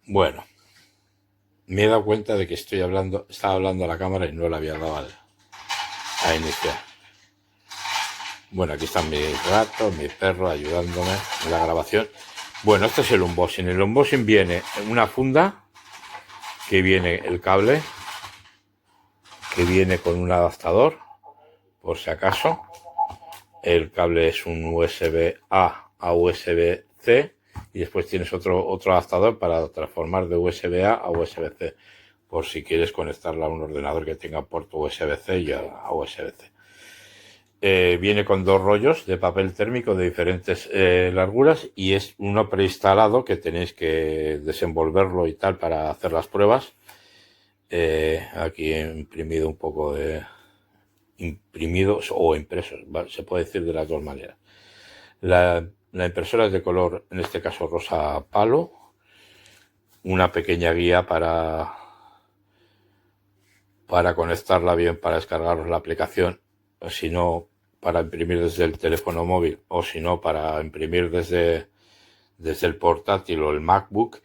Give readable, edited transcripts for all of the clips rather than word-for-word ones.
Bueno, me he dado cuenta de que estaba hablando a la cámara y no le había dado a iniciar. Bueno, aquí están mis gatos, mi perro ayudándome en la grabación. Bueno, este es el unboxing. El unboxing viene en una funda, que viene el cable, que viene con un adaptador, por si acaso. El cable es un USB-A a USB-C y después tienes otro adaptador para transformar de USB-A a USB-C, por si quieres conectarla a un ordenador que tenga puerto USB-C y a USB-C. Viene con dos rollos de papel térmico de diferentes larguras y es uno preinstalado que tenéis que desenvolverlo y tal para hacer las pruebas. Aquí he imprimido un poco de imprimidos o impresos, se puede decir de las dos maneras. La impresora es de color, en este caso rosa palo, una pequeña guía para conectarla bien, para descargaros la aplicación, o si no, para imprimir desde el teléfono móvil, o si no, para imprimir desde el portátil o el MacBook.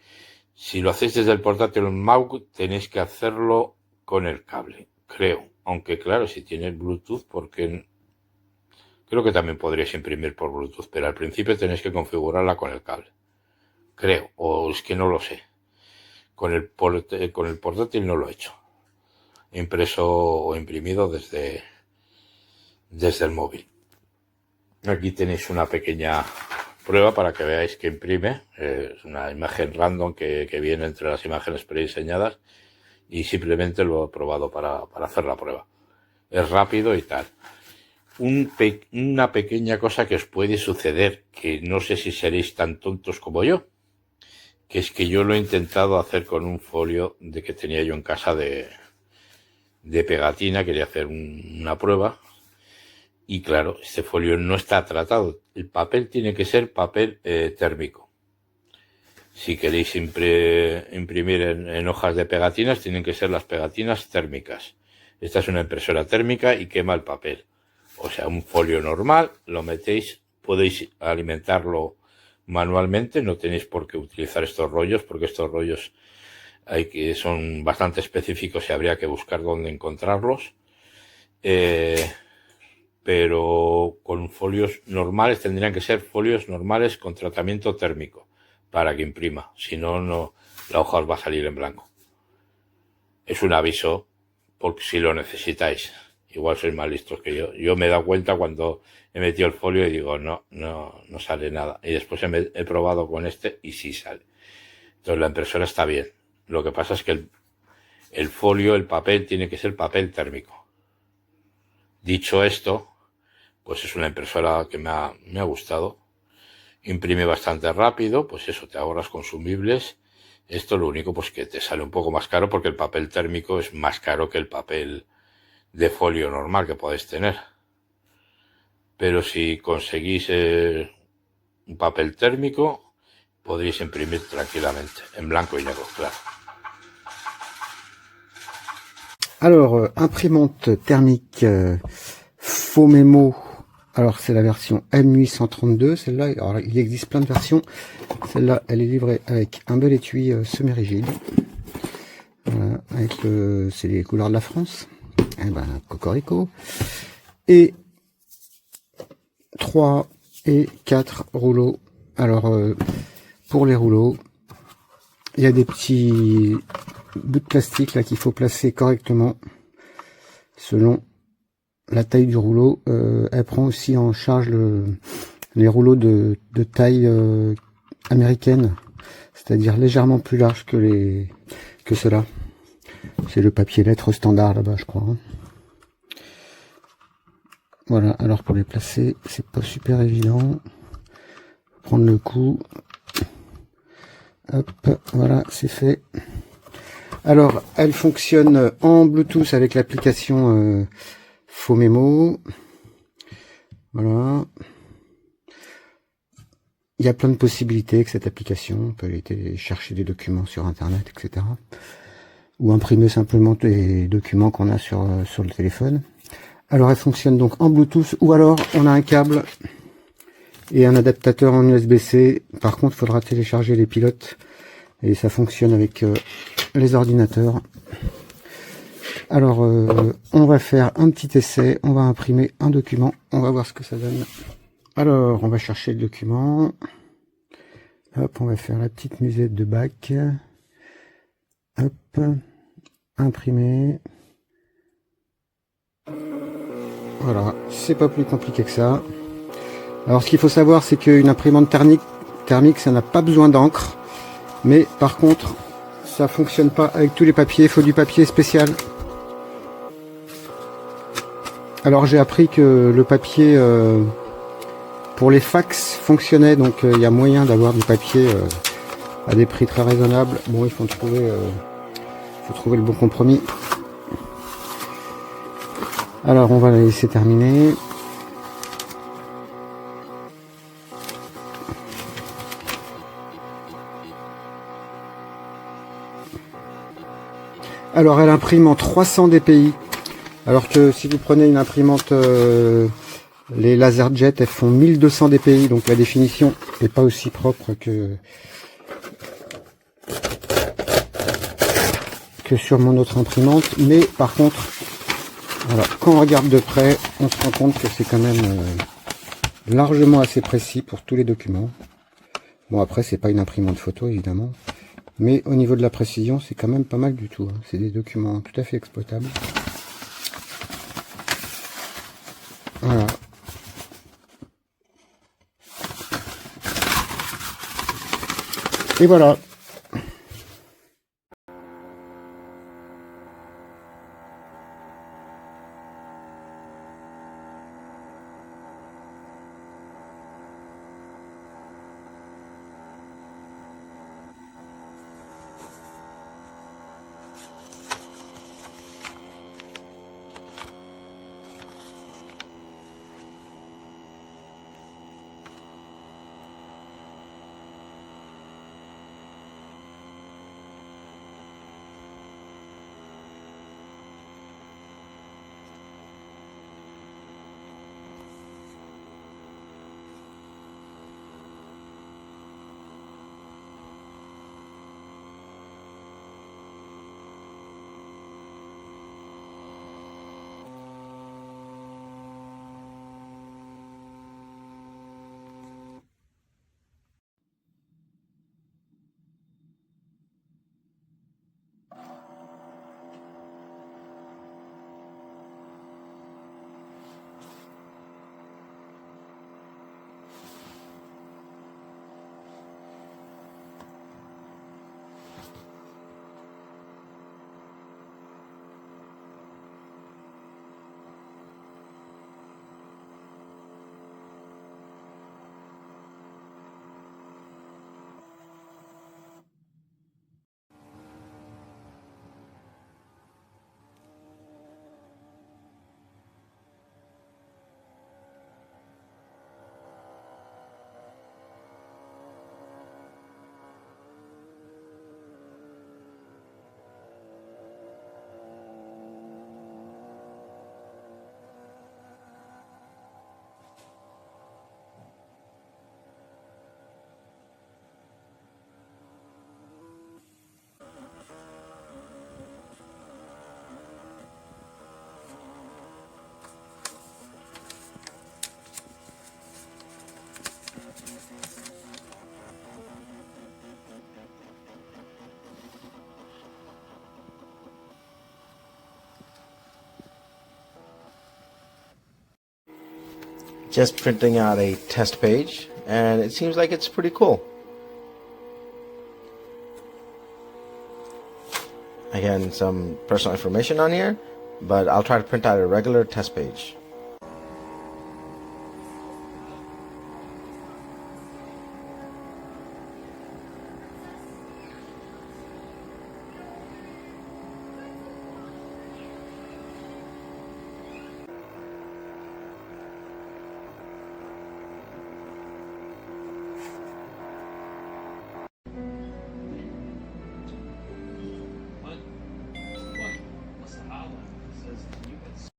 Si lo hacéis desde el portátil o el MacBook, tenéis que hacerlo con el cable, creo. Aunque claro, si tienes Bluetooth, porque creo que también podríais imprimir por Bluetooth, pero al principio tenéis que configurarla con el cable. Creo, o es que no lo sé. Con el portátil no lo he hecho. He impreso o imprimido desde el móvil. Aquí tenéis una pequeña prueba para que veáis que imprime. Es una imagen random que viene entre las imágenes prediseñadas y simplemente lo he probado para hacer la prueba. Es rápido y tal. Una pequeña cosa que os puede suceder, que no sé si seréis tan tontos como yo, que es que yo lo he intentado hacer con un folio de que tenía yo en casa de pegatina. Quería hacer una prueba y claro, este folio no está tratado. El papel tiene que ser papel térmico. Si queréis imprimir en hojas de pegatinas, tienen que ser las pegatinas térmicas. Esta es una impresora térmica y quema el papel. O sea, un folio normal, lo metéis, podéis alimentarlo manualmente, no tenéis por qué utilizar estos rollos, porque estos rollos son bastante específicos y habría que buscar dónde encontrarlos. Pero con folios normales, tendrían que ser folios normales con tratamiento térmico para que imprima, si no, la hoja os va a salir en blanco. Es un aviso porque si lo necesitáis. Igual sois más listos que yo. Yo me he dado cuenta cuando he metido el folio y digo, no sale nada. Y después he probado con este y sí sale. Entonces la impresora está bien. Lo que pasa es que el folio, el papel, tiene que ser papel térmico. Dicho esto, pues es una impresora que me ha gustado. Imprime bastante rápido, pues eso, te ahorras consumibles. Esto lo único pues que te sale un poco más caro porque el papel térmico es más caro que el papel de folio normal que podéis tener. Pero si conseguís un papel térmico, podréis imprimir tranquilamente, en blanco y negro, claro. Alors, imprimante thermique Fomemo. Alors, c'est la version M832, celle-là. Alors, il existe plein de versions. Celle-là, elle est livrée avec un bel étui semi-rigide. Voilà, avec c'est les couleurs de la France. Eh ben, cocorico. Et 3 et 4 rouleaux. Alors, pour les rouleaux, il y a des petits bouts de plastique là qu'il faut placer correctement selon la taille du rouleau. Elle prend aussi en charge les rouleaux de taille américaine, c'est-à-dire légèrement plus large que ceux-là. C'est le papier lettre standard là-bas, je crois. Voilà, alors pour les placer, c'est pas super évident. Prendre le coup. Hop, voilà, c'est fait. Alors, elle fonctionne en Bluetooth avec l'application Fomemo. Voilà. Il y a plein de possibilités avec cette application. On peut aller chercher des documents sur Internet, etc. Ou imprimer simplement des documents qu'on a sur le téléphone. Alors, elle fonctionne donc en Bluetooth, ou alors on a un câble et un adaptateur en USB-C. Par contre, il faudra télécharger les pilotes et ça fonctionne avec les ordinateurs. Alors, on va faire un petit essai, on va imprimer un document, on va voir ce que ça donne. Alors, on va chercher le document. Hop, on va faire la petite musette de bac. Hop, imprimer. Voilà, c'est pas plus compliqué que ça. Alors, ce qu'il faut savoir, c'est qu'une imprimante thermique, ça n'a pas besoin d'encre. Mais par contre, ça fonctionne pas avec tous les papiers, il faut du papier spécial. Alors j'ai appris que le papier pour les fax fonctionnait, donc il y a moyen d'avoir du papier à des prix très raisonnables. Bon, il faut trouver le bon compromis. Alors on va la laisser terminer. Alors elle imprime en 300 dpi. Alors que si vous prenez une imprimante, les LaserJet, elles font 1200 dpi, donc la définition n'est pas aussi propre que sur mon autre imprimante. Mais par contre, voilà, quand on regarde de près, on se rend compte que c'est quand même largement assez précis pour tous les documents. Bon, après, c'est pas une imprimante photo, évidemment. Mais au niveau de la précision, c'est quand même pas mal du tout. C'est des documents tout à fait exploitables. Voilà. Et voilà. Just printing out a test page, and it seems like it's pretty cool. Again, some personal information on here, but I'll try to print out a regular test page.